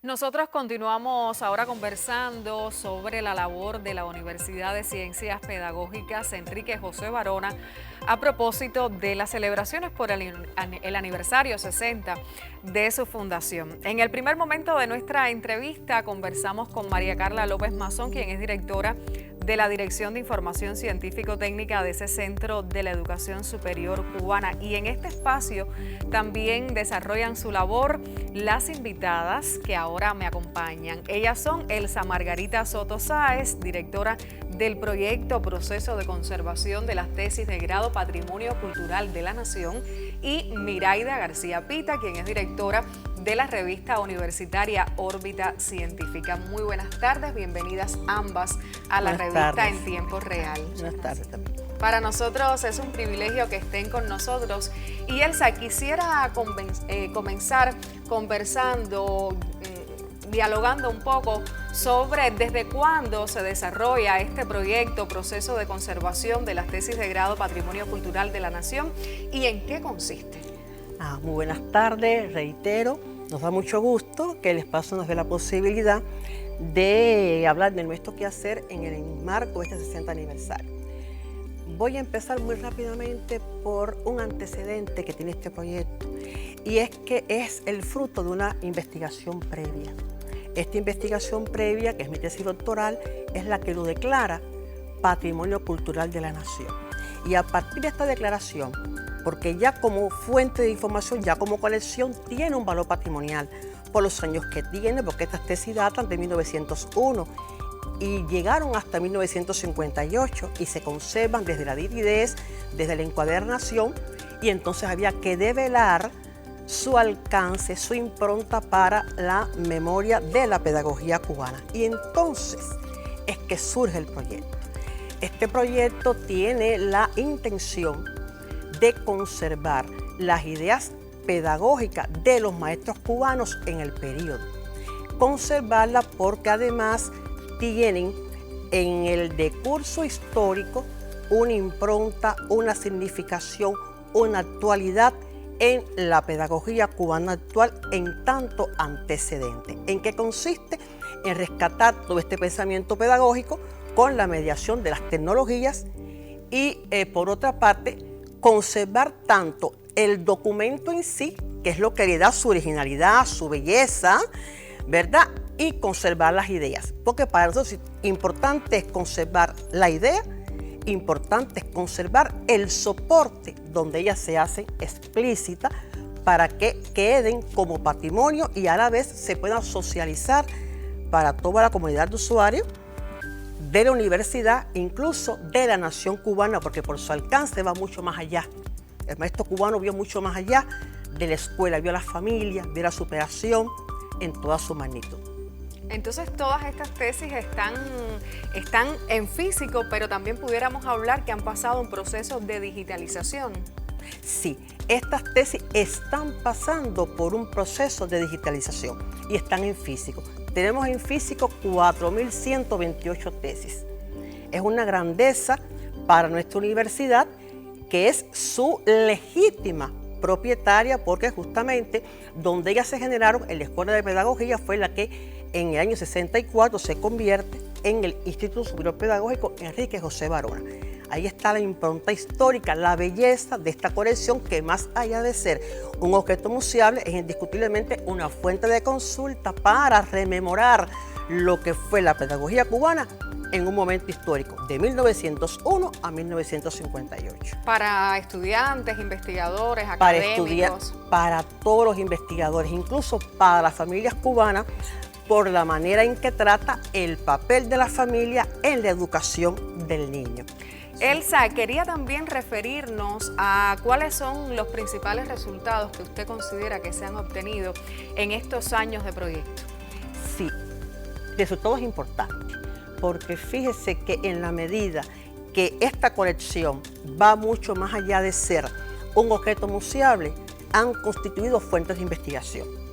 Nosotros continuamos ahora conversando sobre la labor de la Universidad de Ciencias Pedagógicas Enrique José Barona a propósito de las celebraciones por el aniversario 60 de su fundación. En el primer momento de nuestra entrevista conversamos con María Carla López Mazón, quien es directora de la Dirección de Información Científico-Técnica de ese Centro de la Educación Superior Cubana. Y en este espacio también desarrollan su labor las invitadas que ahora me acompañan. Ellas son Elsa Margarita Soto Sáez, directora del proyecto Proceso de Conservación de las Tesis de Grado Patrimonio Cultural de la Nación, y Miraida García Pita, quien es directora de la revista universitaria Órbita Científica. Muy buenas tardes, bienvenidas ambas a la revista En Tiempo Real. Buenas tardes también. Para nosotros es un privilegio que estén con nosotros. Y Elsa, quisiera comenzar conversando, dialogando un poco sobre desde cuándo se desarrolla este proyecto, Proceso de Conservación de las Tesis de Grado Patrimonio Cultural de la Nación, y en qué consiste. Muy buenas tardes, reitero, nos da mucho gusto que el espacio nos dé la posibilidad de hablar de nuestro quehacer en el marco de este 60 aniversario. Voy a empezar muy rápidamente por un antecedente que tiene este proyecto, y es que es el fruto de una investigación previa. Esta investigación previa, que es mi tesis doctoral, es la que lo declara Patrimonio Cultural de la Nación. Y a partir de esta declaración, porque ya como fuente de información, ya como colección, tiene un valor patrimonial por los años que tiene, porque estas tesis datan de 1901 y llegaron hasta 1958 y se conservan desde la nitidez, desde la encuadernación, y entonces había que develar su alcance, su impronta para la memoria de la pedagogía cubana. Y entonces es que surge el proyecto. Este proyecto tiene la intención de conservar las ideas pedagógicas de los maestros cubanos en el periodo. Conservarlas porque además tienen en el decurso histórico una impronta, una significación, una actualidad en la pedagogía cubana actual en tanto antecedente. ¿En qué consiste? En rescatar todo este pensamiento pedagógico con la mediación de las tecnologías y, por otra parte, conservar tanto el documento en sí, que es lo que le da su originalidad, su belleza, ¿verdad? Y conservar las ideas, porque para nosotros importante es conservar la idea, importante es conservar el soporte donde ellas se hacen explícitas para que queden como patrimonio y a la vez se puedan socializar para toda la comunidad de usuarios de la universidad, incluso de la nación cubana, porque por su alcance va mucho más allá. El maestro cubano vio mucho más allá de la escuela, vio a la familia, vio la superación en toda su magnitud. Entonces todas estas tesis están en físico, pero también pudiéramos hablar que han pasado un proceso de digitalización. Sí, estas tesis están pasando por un proceso de digitalización y están en físico. Tenemos en físico 4.128 tesis. Es una grandeza para nuestra universidad, que es su legítima propietaria, porque justamente donde ellas se generaron en la Escuela de Pedagogía fue la que en el año 64 se convierte en el Instituto Superior Pedagógico Enrique José Barona. Ahí está la impronta histórica, la belleza de esta colección, que más allá de ser un objeto museable, es indiscutiblemente una fuente de consulta para rememorar lo que fue la pedagogía cubana en un momento histórico, de 1901 a 1958. Para estudiantes, investigadores, académicos. Para todos los investigadores, incluso para las familias cubanas, por la manera en que trata el papel de la familia en la educación del niño. Elsa, quería también referirnos a cuáles son los principales resultados que usted considera que se han obtenido en estos años de proyecto. Sí, resultados importantes, porque fíjese que en la medida que esta colección va mucho más allá de ser un objeto museable, han constituido fuentes de investigación.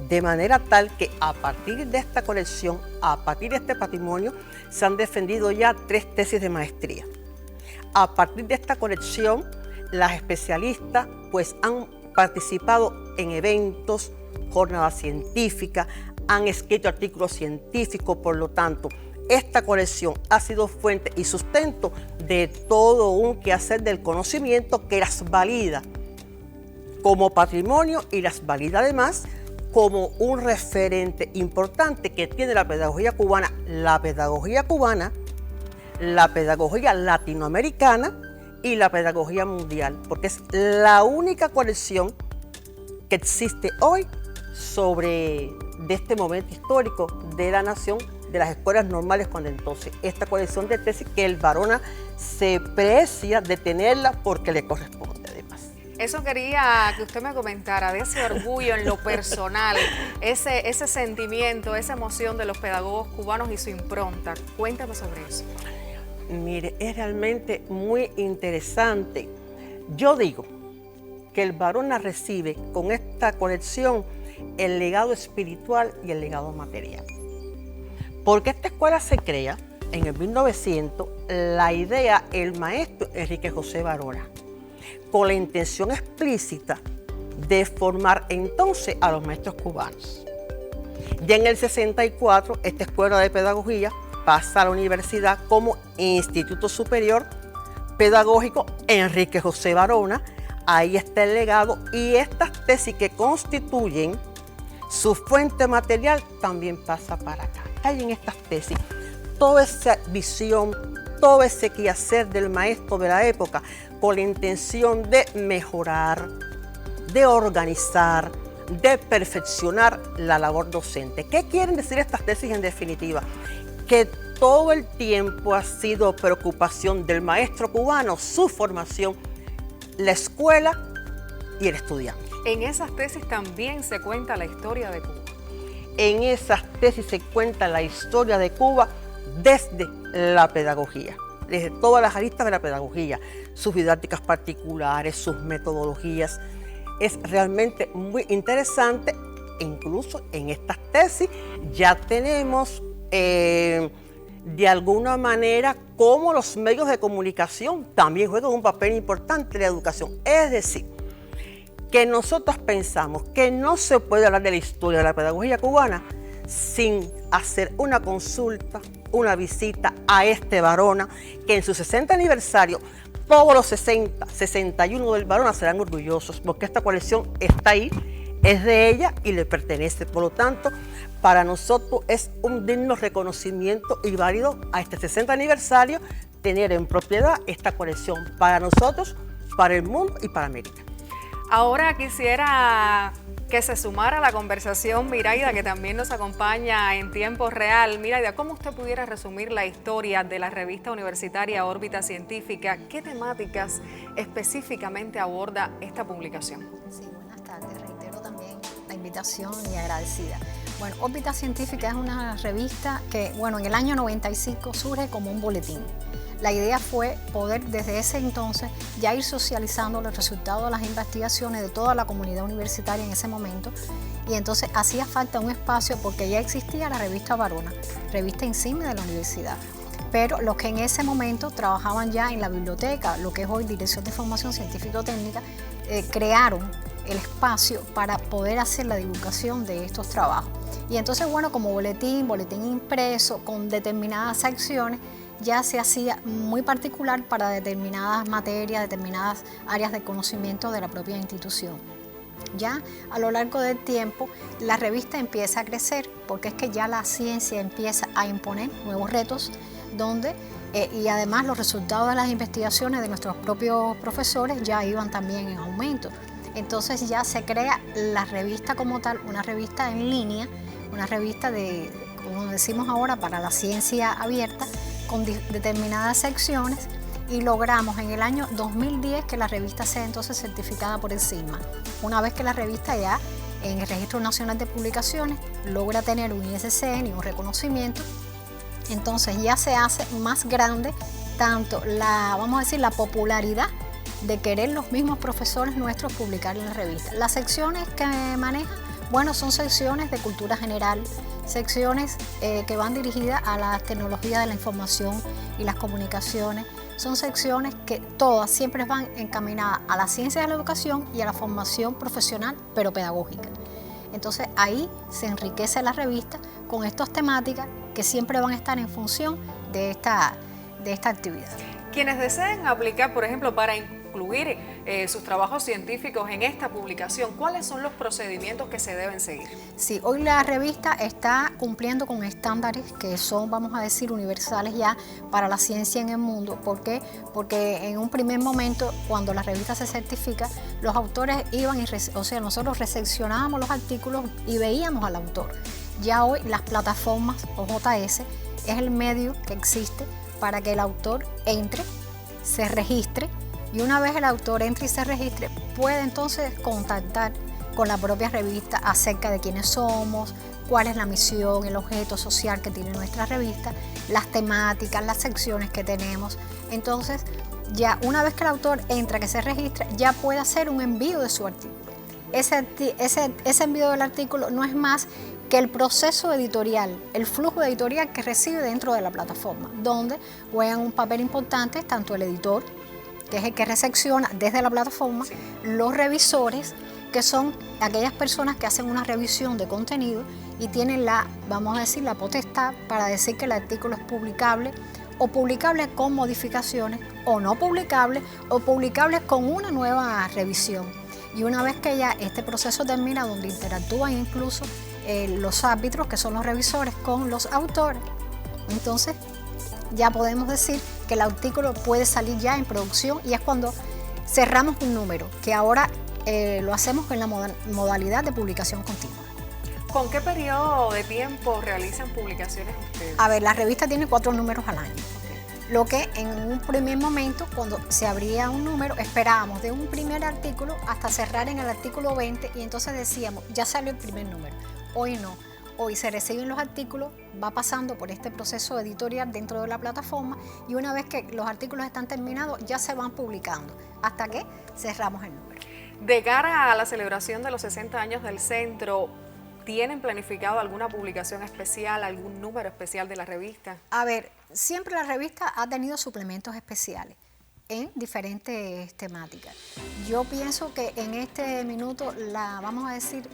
De manera tal que a partir de esta colección, a partir de este patrimonio, se han defendido ya 3 tesis de maestría. A partir de esta colección, las especialistas pues han participado en eventos, jornadas científicas, han escrito artículos científicos, por lo tanto, esta colección ha sido fuente y sustento de todo un quehacer del conocimiento que las valida como patrimonio y las valida además como un referente importante que tiene la pedagogía cubana, la pedagogía latinoamericana y la pedagogía mundial, porque es la única colección que existe hoy de este momento histórico de la nación, de las escuelas normales, cuando entonces esta colección de tesis que el Barona se precia de tenerla porque le corresponde además. Eso quería que usted me comentara, de ese orgullo en lo personal, ese sentimiento, esa emoción de los pedagogos cubanos y su impronta. Cuéntame sobre eso. Mire, es realmente muy interesante. Yo digo que el Barona recibe con esta colección el legado espiritual y el legado material. Porque esta escuela se crea en el 1900, la idea, el maestro Enrique José Barona, con la intención explícita de formar entonces a los maestros cubanos. Ya en el 64, esta escuela de pedagogía pasa a la universidad como Instituto Superior Pedagógico Enrique José Barona. Ahí está el legado y estas tesis que constituyen su fuente material también pasa para acá. Hay en estas tesis toda esa visión, todo ese quehacer del maestro de la época con la intención de mejorar, de organizar, de perfeccionar la labor docente. ¿Qué quieren decir estas tesis en definitiva? Que todo el tiempo ha sido preocupación del maestro cubano, su formación, la escuela y el estudiante. En esas tesis también se cuenta la historia de Cuba. En esas tesis se cuenta la historia de Cuba desde la pedagogía, desde todas las aristas de la pedagogía, sus didácticas particulares, sus metodologías. Es realmente muy interesante. Incluso en estas tesis ya tenemos de alguna manera cómo los medios de comunicación también juegan un papel importante en la educación. Es decir, que nosotros pensamos que no se puede hablar de la historia de la pedagogía cubana sin hacer una consulta, una visita a este Barona, que en su 60 aniversario, todos los 61 del Barona serán orgullosos, porque esta colección está ahí, es de ella y le pertenece. Por lo tanto, para nosotros es un digno reconocimiento y válido a este 60 aniversario tener en propiedad esta colección para nosotros, para el mundo y para América. Ahora quisiera que se sumara a la conversación Miraida, que también nos acompaña en tiempo real. Miraida, ¿cómo usted pudiera resumir la historia de la revista universitaria Órbita Científica? ¿Qué temáticas específicamente aborda esta publicación? Sí, buenas tardes. Reitero también la invitación y agradecida. Bueno, Órbita Científica es una revista que, bueno, en el año 95 surge como un boletín. La idea fue poder desde ese entonces ya ir socializando los resultados de las investigaciones de toda la comunidad universitaria en ese momento, y entonces hacía falta un espacio porque ya existía la revista Barona, revista insignia de la universidad, pero los que en ese momento trabajaban ya en la biblioteca, lo que es hoy Dirección de Formación Científico-Técnica, crearon el espacio para poder hacer la divulgación de estos trabajos. Y entonces, bueno, como boletín impreso con determinadas secciones, ya se hacía muy particular para determinadas materias, determinadas áreas de conocimiento de la propia institución. Ya a lo largo del tiempo la revista empieza a crecer porque es que ya la ciencia empieza a imponer nuevos retos donde y además los resultados de las investigaciones de nuestros propios profesores ya iban también en aumento. Entonces ya se crea la revista como tal, una revista en línea, una revista de, como decimos ahora, para la ciencia abierta, con determinadas secciones, y logramos en el año 2010 que la revista sea entonces certificada por el CISMA. Una vez que la revista ya en el Registro Nacional de Publicaciones logra tener un ISSN y un reconocimiento, entonces ya se hace más grande tanto la, vamos a decir, la popularidad de querer los mismos profesores nuestros publicar en la revista. Las secciones que maneja, bueno, son secciones de cultura general, secciones que van dirigidas a las tecnologías de la información y las comunicaciones. Son secciones que todas siempre van encaminadas a la ciencia de la educación y a la formación profesional, pero pedagógica. Entonces ahí se enriquece la revista con estas temáticas que siempre van a estar en función de esta actividad. Quienes deseen aplicar, por ejemplo, para incluir sus trabajos científicos en esta publicación, ¿cuáles son los procedimientos que se deben seguir? Sí, hoy la revista está cumpliendo con estándares que son, vamos a decir, universales ya para la ciencia en el mundo. ¿Por qué? Porque en un primer momento, cuando la revista se certifica, los autores iban nosotros recepcionábamos los artículos y veíamos al autor. Ya hoy las plataformas OJS es el medio que existe para que el autor entre, se registre, y una vez el autor entre y se registre, puede entonces contactar con la propia revista acerca de quiénes somos, cuál es la misión, el objeto social que tiene nuestra revista, las temáticas, las secciones que tenemos. Entonces, ya una vez que el autor entra, que se registra, ya puede hacer un envío de su artículo. Ese envío del artículo no es más que el proceso editorial, el flujo editorial que recibe dentro de la plataforma, donde juegan un papel importante tanto el editor, que es el que recepciona desde la plataforma, sí, los revisores, que son aquellas personas que hacen una revisión de contenido y tienen vamos a decir, la potestad para decir que el artículo es publicable, o publicable con modificaciones, o no publicable, o publicable con una nueva revisión. Y una vez que ya este proceso termina, donde interactúan incluso los árbitros, que son los revisores, con los autores, entonces ya podemos decir que el artículo puede salir ya en producción, y es cuando cerramos un número, que ahora lo hacemos en la modalidad de publicación continua. ¿Con qué periodo de tiempo realizan publicaciones ustedes? A ver, la revista tiene 4 números al año. Lo que en un primer momento, cuando se abría un número, esperábamos de un primer artículo hasta cerrar en el artículo 20, y entonces decíamos, ya salió el primer número. Hoy no. Hoy se reciben los artículos, va pasando por este proceso editorial dentro de la plataforma, y una vez que los artículos están terminados, ya se van publicando hasta que cerramos el número. De cara a la celebración de los 60 años del centro, ¿tienen planificado alguna publicación especial, algún número especial de la revista? A ver, siempre la revista ha tenido suplementos especiales en diferentes temáticas. Yo pienso que en este minuto, vamos a decir,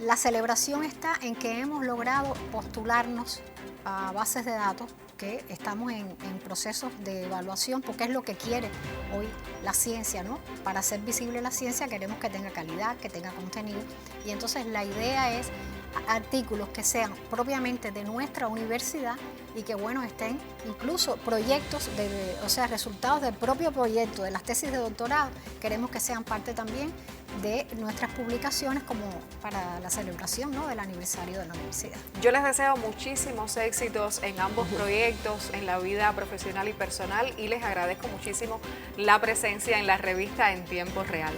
la celebración está en que hemos logrado postularnos a bases de datos, que estamos en procesos de evaluación, porque es lo que quiere hoy la ciencia, ¿no? Para hacer visible la ciencia queremos que tenga calidad, que tenga contenido, y entonces la idea es artículos que sean propiamente de nuestra universidad y que, bueno, estén incluso proyectos, resultados del propio proyecto, de las tesis de doctorado, queremos que sean parte también de nuestras publicaciones como para la celebración, ¿no?, del aniversario de la universidad. Yo les deseo muchísimos éxitos en ambos proyectos, en la vida profesional y personal, y les agradezco muchísimo la presencia en la revista en tiempo real.